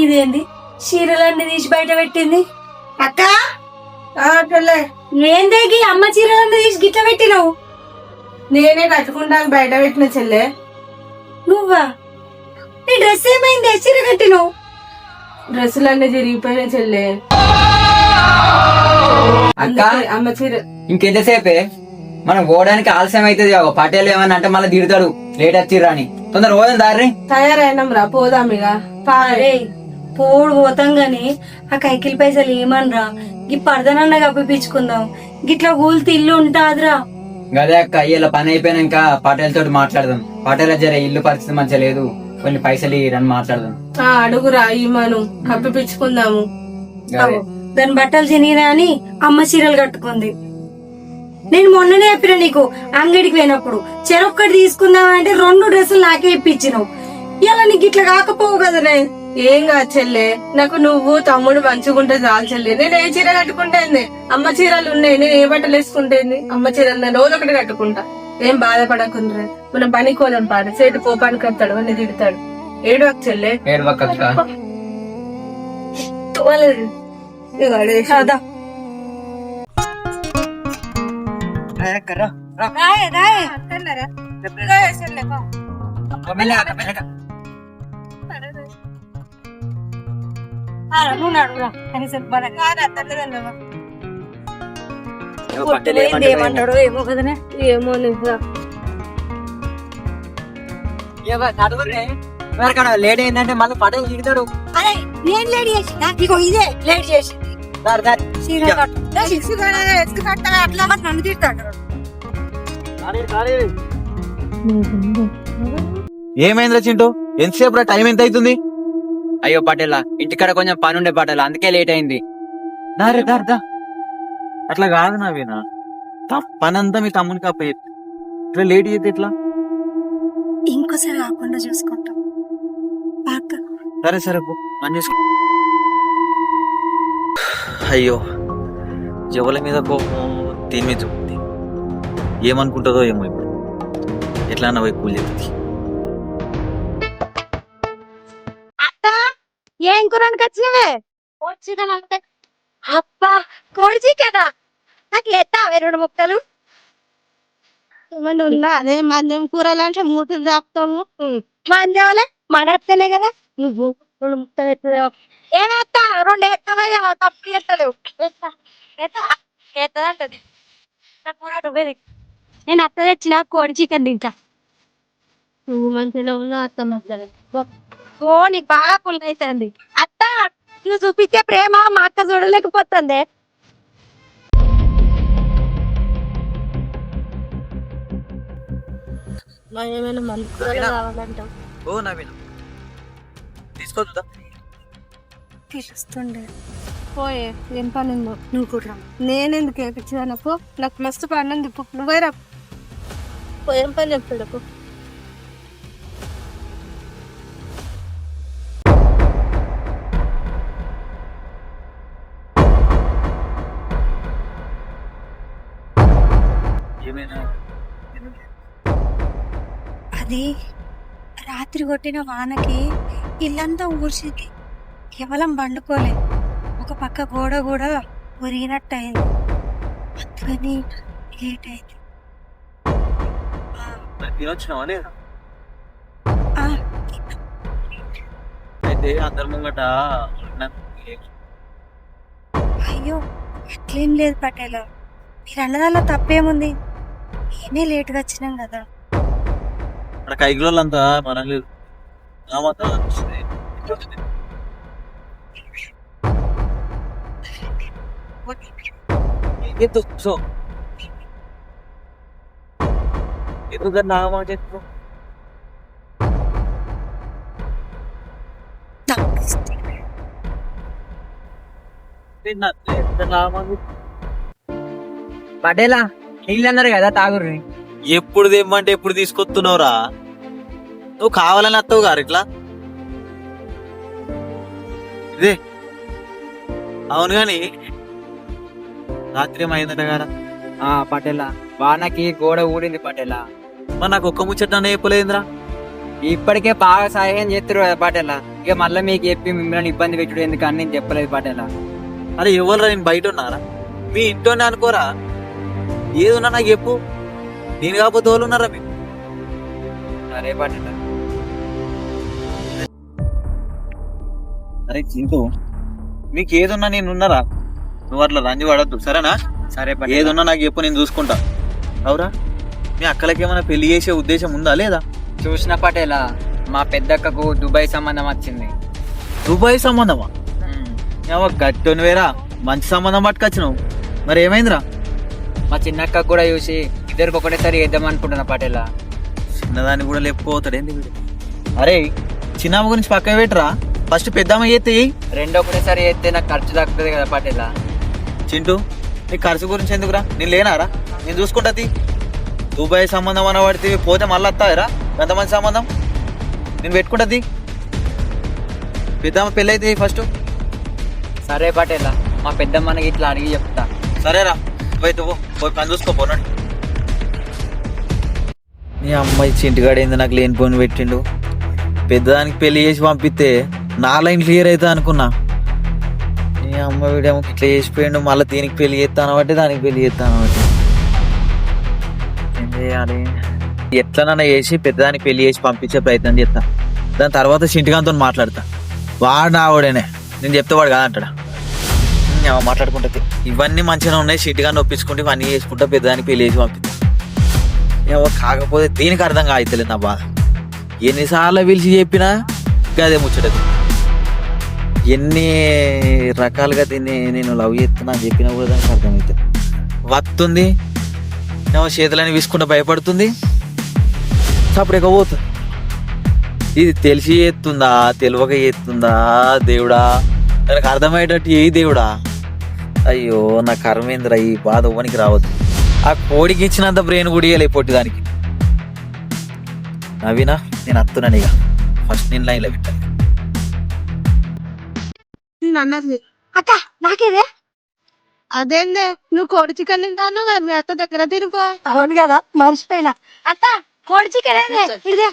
ఇదేంది చీరలన్నీ తీసి బయట పెట్టింది? అక్క ఏందేగి అమ్మ చీరలన్నీ తీసి గిట్ల పెట్టినావు? నేనే కట్టుకుంటాను బయట పెట్టిన చెల్లె. నువ్వా? నీ డ్రెస్ ఏమైంది? చీర కట్టినావు? డ్రెస్సులన్నీ చిరిగిపోయిన చెల్లె. అమ్మ చీర ఇంకెంతసేపే మనం పోవడానికి ఆలస్యం అవుతుంది. పటేల్ ఏమన్నా అంటే మళ్ళీ తిడతాడు లేట్ వచ్చిర్రా అని. తొందర పోదాం దారి. తయారైనాం రా, పోదాం ఇక. పోడు పోతాం గాని ఆ కైకిల్ పైసలు ఏమనరా? ఈ పర్దనన్నా కప్పిపించుకుందాం. గిట్లా కూలితే ఇల్లు ఉంటాదిరా. గదే అక్క, ఇలా పని అయిపోయినాక పటేల్ తోటి మాట్లాడదాం. పటేల్ జరే ఇల్లు పరిస్థితి మంచిగా లేదు, కొన్ని పైసలు ఇరని మాట్లాడదాం. అడుగురా ఇమ్మను, కప్పిపించుకుందాము. దాని బట్టలు చినిగినా అని అమ్మ చీరలు కట్టుకుంది. నేను మొన్ననే చెప్పిన నీకు, అంగడికి పోయినప్పుడు చెరొక్కటి తీసుకుందామంటే 2 డ్రెస్సులు నాకే ఇప్పించినావు. ఇలా నీకు ఇట్లా కాకపోవు కదనే. ఏం కాదు చెల్లె, నాకు నువ్వు తమ్ముడు మంచిగుంటే చాలు చెల్లె. నేను ఏ చీర కట్టుకుంటేంది? అమ్మ చీరలు ఉన్నాయి, నేను ఏ బట్టలు వేసుకుంటేంది? అమ్మ చీరలు నేను రోజు ఒకటి కట్టుకుంటా. ఏం బాధపడకుండా మనం పని కోలం పాడు. సేటు కోపానికి వస్తాడు, అన్ని తిడతాడు. ఏడు అక్క చెల్లె, ఏడు అక్క. ఏమంటాడో ఏమో కదనే. ఏమో లేట్ అయిందంటే మళ్ళీ పటేల్ తిడతాడు. నేను లేట్ చేసిన, ఇగో ఇదే లేట్ చేసింది. అట్లా నన్ను తిడతాడు. ఏమైందిరా చింటూ? ఎంతసేపు టైం ఎంత అవుతుంది? అయ్యో పటేలా, ఇంటికాడ కొంచెం పని ఉండే పటేలా, అందుకే లేట్ అయింది. అట్లా కాదు నావేనా, పని అంతా మీ తమ్ముని కప్ప ఇట్లా లేట్ చేస్తే ఎట్లా? ఇంకోసారి రాకుండా చూసుకుంటాం. సరే సరే, పని చేసుకో. అయ్యో, జవల మీద కోపం దీని మీద చూపుతుంది. ఏమనుకుంటుందో ఏమో ఇప్పుడు. ఎట్లా అన్న వైపు కూలి చెప్తుంది. ఏం కూరనికి వచ్చినవే? వచ్చిందంటే అబ్బా కోడి చికెనా? నాకు ఎత్తావే 2 ముక్కలు. ఉన్నా అదే మందం కూరలు అంటే మూతులు దాపుతాము. మందేవాలే మనత్తనే కదా. నువ్వు 2 ముక్కలు ఎత్తలేవు. ఏమేస్తా 2 ఎత్తవే, తప్పు ఎత్తలేవు. ఎత్తదంటది నేను అత్త తెచ్చిన కోడి చికెన్ తింటా. నువ్వు మంచిగా ఉన్నా అత్త మధ్యలో. ఓ నీకు బాగా పుల్ అవుతుంది అత్త. నువ్వు చూపించే ప్రేమ మా అక్క చూడలేకపోతుంది. ఏమైనా మంది కూరలు కావాలంటావు? ఓ నవీన తీసుకోవద్దా? పిలుస్తుండే. పోయే, ఏం పని ఉందో. నువ్వు కూడా నేనెందుకు ఏపించదనప్పు? నాకు మస్తు పని ఉంది. నువ్వే రా, ఏం పని చెప్తాడు. అది రాత్రి కొట్టిన వానకి ఇల్లంతా ఊర్చింది. కేవలం పండుకోలే, ఒక పక్క గోడ కూడా ఉరిగినట్టు అయింది. అందుకని లేట్ అయింది. అయితే అందరి ముంగట అయ్యో అట్లేం లేదు పటేల, మీరు అన్నదాల్లో తప్పేముంది? నేనే లేటుగా వచ్చినాం కదా. అక్కడ కైగులంతా మనం లేదు. పటేలా నీళ్ళు అన్నారు కదా, తాగుర్రి. ఎప్పుడు తెమ్మంటే ఎప్పుడు తీసుకొస్తున్నావురా? నువ్వు కావాలని వస్తావు గారు ఇట్లా. ఇదే అవును గాని రాత్రి ఏమైందట గారా? పటేలా, వానకి గోడ ఊడింది పటేలా. మరి నాకు ఒక్క ముచ్చట చెప్పలేదురా? ఇప్పటికే బాగా సహాయం చేస్తారు కదా పటేలా. ఇక మళ్ళీ మీకు చెప్పి మిమ్మల్ని ఇబ్బంది పెట్టుడు ఎందుకని నేను చెప్పలేదు పటేల. అరే ఎవరురా, నేను బయట ఉన్నారా? మీ ఇంట్లోనే అనుకోరా? ఏదున్నా నాకు చెప్పు, నేను కాకపోతే వాళ్ళు ఉన్నారా మీకు? సరే పటేల. అరే చింటూ, మీకు ఏదున్నా నేను ఉన్నారా? నువ్వు అట్లా రంజి పడద్దు సరేనా? సరే పటేల. ఏదున్నా నాకు చెప్పు, నేను చూసుకుంటా. అవురా, మీ అక్కలకి ఏమైనా పెళ్లి చేసే ఉద్దేశం ఉందా లేదా? చూసిన పటేల, మా పెద్దక్కకు దుబాయ్ సంబంధం వచ్చింది. దుబాయ్ సంబంధమా? గట్టోని వేరా, మంచి సంబంధం పట్టుకొచ్చినావు. మరి ఏమైందిరా? మా చిన్నక్కకు కూడా చూసి ఇద్దరికి ఒకటేసారి వేద్దాం అనుకుంటున్నా పటేల. చిన్నదాన్ని కూడా లేకపోతాడు ఏంది వీడు? అరే చిన్నమ్మ గురించి పక్కన పెట్టరా, ఫస్ట్ పెద్దమ్మ చేస్తే రెండు ఒకటేసారి వేస్తే నాకు ఖర్చు తగ్గుతుంది కదా పటేల. చింటూ, నీ ఖర్చు గురించి ఎందుకురా? నేను లేనారా? నేను చూసుకుంటా. దుబాయ్ సంబంధం అన్న పడితే పోతే మళ్ళీ వస్తాయిరా ఎంతమంది సంబంధం? నేను పెట్టుకుంటది. పెద్దమ్మ పెళ్ళి అయితే ఫస్ట్. సరే పటేల, మా పెద్దమ్మకి ఇట్లా అడిగి చెప్తా. సరేరా, పోయితే పోయి పని చూసుకోపోనాడు. నీ అమ్మాయి చింటిగాడు ఏంది నాకు లేని పోని పెట్టిండు. పెద్దదానికి పెళ్లి చేసి పంపిస్తే నా లైన్ క్లియర్ అవుతా అనుకున్నా. నీ అమ్మ వీడేమో ఇట్లా చేసిపోయిండు, మళ్ళీ దీనికి పెళ్లి చేస్తాను బట్టి దానికి పెళ్లి చేస్తాను బట్టి ఏం చేయాలి? ఎట్లనన్నా చేసి పెద్దదానికి పెళ్లి చేసి పంపించే ప్రయత్నం చేస్తా. దాని తర్వాత చింటిగాంతో మాట్లాడతా. వాడు నా వాడేనే, నేను చెప్తే వాడు కాదంటాడా? మాట్లాడుకుంటుంది. ఇవన్నీ మంచిగా ఉన్నాయి, చింటిగాన్ని ఒప్పించుకుంటే ఇవన్నీ చేసుకుంటా పెద్దదానికి పెళ్లి చేసి పంపిస్తా. ఏమో కాకపోతే దీనికి అర్థం కావట్లేదు నా బాధ. ఎన్నిసార్లు పిలిచి చెప్పినా అదే ముచ్చటది. ఎన్ని రకాలుగా దీన్ని నేను లవ్ చేస్తున్నా అని చెప్పినా కూడా దానికి అర్థమవుతుంది. వస్తుంది ఏమో చేతులని విసుకుంటా భయపడుతుంది, అప్పుడు పోతుంది. ఇది తెలిసి చేస్తుందా తెలియక చేస్తుందా దేవుడా, దానికి అర్థమయ్యేటట్టు ఏ దేవుడా. అయ్యో నా కర్మేంద్ర, ఈ బాధ ఓనికి రావద్దు. ఆ కోడికి ఇచ్చినంత బ్రెయిన్ కూడా ఇవ్వలే పొట్టిదానికి. నవీనా, నేను వస్తున్నాను ఇక. ఫస్ట్ నేను లైన్లో పెట్టాను. అన్నది అక్క నాకేదే అదేందే, నువ్వు కోడి చికెన్ తింటాను మీ అత్త దగ్గర తినిపో. అవును కదా, మర్చిపోయినా. అత్త కోడి చికెన్ ఇదే.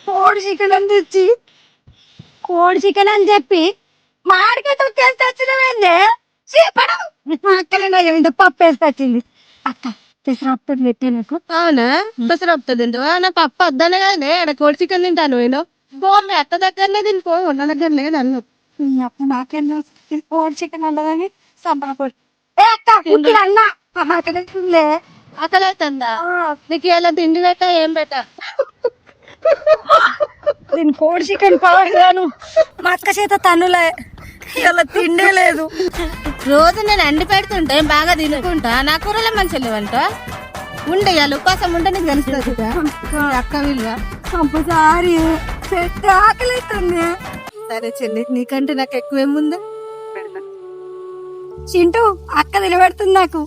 కోడి చికెన్ అని తెచ్చి కోడి చికెన్ అని చెప్పి మాడికాయ తొక్కేసి తెచ్చినవేందే? ఇంత పప్పు వేసి తెచ్చింది. అత్త పెసరప్పుడు పెట్టే నాకు. అవునా, పెసరప్పు తింటావా? నా పప్పు వద్దనే కదనే, ఆడ కోడి చికెన్ తింటాను నేను. పో మీ అత్త దగ్గరనే తినిపో, ఉన్న దగ్గర లేదు అన్ను. అప్పుడు నాకేం కోడి చికెన్ అన్నదని సంబరపడి అన్న మాట్లాడుతుందే. ఆకలి అవుతుందా? నీకు ఇలా తిండి పెట్టా ఏం పెట్టా? నేను కోడి చికెన్ పాడుగాను మా అక్క చేత తన్నులే, ఇలా తిండే లేదు. రోజు నేను అండి పెడుతుంటే బాగా తినుకుంటా, నా కూరలో మంచి లేవంట. ఉండే ఇవాళ ఉపాసం ఉంటే నీకు తెలుస్తుంది అక్క విలువ. ఒకసారి ఆకలి అవుతుంది. సరే చెల్లి, నీకంటే నాకు ఎక్కువేముంది. చింటూ అక్క నిలబెడుతుంది నాకు.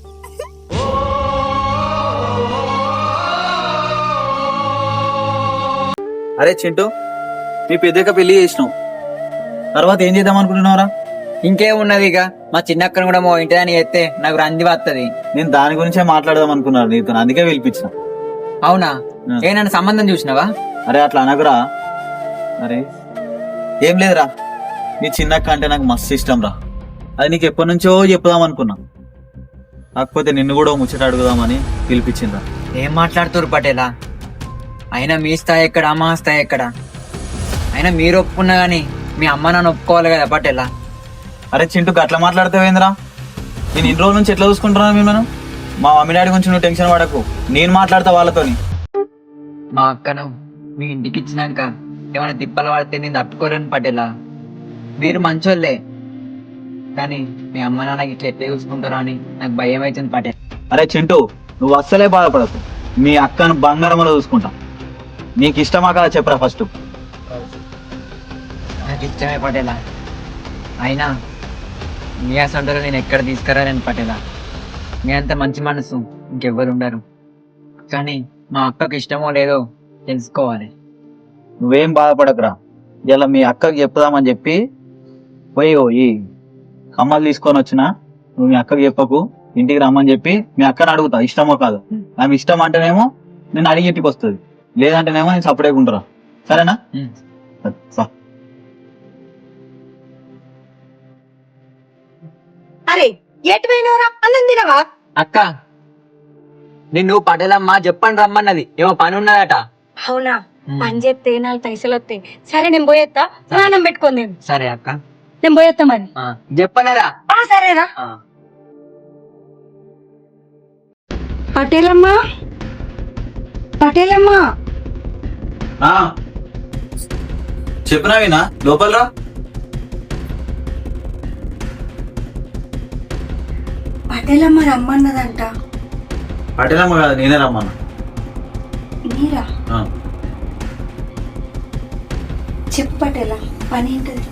అరే చింటూ, మీ పెద్దక్క పెళ్లి చేసినావు, తర్వాత ఏం చేద్దాం అనుకుంటున్నావురా? ఇంకేమున్నది, ఇక మా చిన్నక్కను కూడా మా ఇంటి దాన్ని ఎత్తే నాకు రంది వస్తుంది. నేను దాని గురించే మాట్లాడదాం అనుకున్నాను నీతో, అందుకే పిలిపించిన. అవునా? ఏ నన్ను సంబంధం చూసినావా? అరే అట్లా అనకురా. అరే ఏం లేదురా, నీ చిన్నక్క అంటే నాకు మస్తు ఇష్టం రా. అది నీకు ఎప్పటి నుంచో చెప్పుదాం అనుకున్నా, కాకపోతే నిన్ను కూడా ముచ్చట అడుగుదామని పిలిపించిందా. ఏం మాట్లాడుతురు పటేలా? అయినా మీ స్థాయి ఎక్కడ, మా స్థాయి ఎక్కడ? అయినా మీరు ఒప్పుకున్నా గానీ మీ అమ్మ నన్ను ఒప్పుకోవాలి కదా పటేలా. అరే చింటూ, అట్లా మాట్లాడతావేంద్రా? నేను ఇన్ని రోజుల నుంచి ఎట్లా చూసుకుంటున్నాను మిమ్మల్ని. మా మమ్మీ డాడీ గురించి నువ్వు టెన్షన్ పడకు, నేను మాట్లాడతా వాళ్ళతోని. మా అక్కను మీ ఇంటికి ఇచ్చినాక ఏమైనా తిప్పలు పడితే నేను తట్టుకోలేను పటేలా. మీరు మంచోళ్ళే, కానీ మీ అమ్మ నాన్నకి ఇట్లా ఎట్లా చూసుకుంటారా అని నాకు భయం అవుతుంది పటేల్. అరే చింటూ, నువ్వు అస్సలే బాధపడకు, మీ అక్కను బంగారంలో చూసుకుంటా. నీకు ఇష్టమా కదా చెప్పరా ఫస్ట్? నాకు ఇష్టమే పటేలా. అయినా మీ అసంటారు నేను ఎక్కడ తీసుకురాలేను పటేలా. మీ అంత మంచి మనసు ఇంకెవ్వరు ఉండరు. కానీ మా అక్కకు ఇష్టమో లేదో తెలుసుకోవాలి. నువ్వేం బాధపడకురా, ఇలా మీ అక్కకి చెప్పుదామని చెప్పి పోయి ఈ కమ్మలు తీసుకొని వచ్చినా. నువ్వు మీ అక్కకి చెప్పకు, ఇంటికి రమ్మని చెప్పి మీ అక్కని అడుగుతా ఇష్టమో కాదు. ఆమె ఇష్టం అంటేనేమో నేను అడిగి ఇంటికి వస్తుంది, లేదంటేనేమో నేను సపరేట్ ఉంటారా. సరేనా? ఉమ్. బా. అరే ఎటు పోయినవరా? అన్నం తినవా? అక్క నిన్ను పటేలమ్మ చెప్పండి రమ్మన్నది, ఏమో పని ఉన్నదట. అవునా? పని చెప్తే 4 పైసలు వస్తాయి. సరే నేను పోయేస్తా, స్నానం పెట్టుకోండి. సరే అక్క. నేను పోయేస్తా మరి. చెప్పలేరా? సరేరా. పటేలమ్మా, పటేలమ్మా. చెప్పినా వినా లోపల రా. పటేలమ్మ రమ్మన్నదంట. పటేలమ్మ కాదు, నేనే రమ్మన్నా. మీరా? ఆ. చెప్పు పటేలా, పని ఏంటది?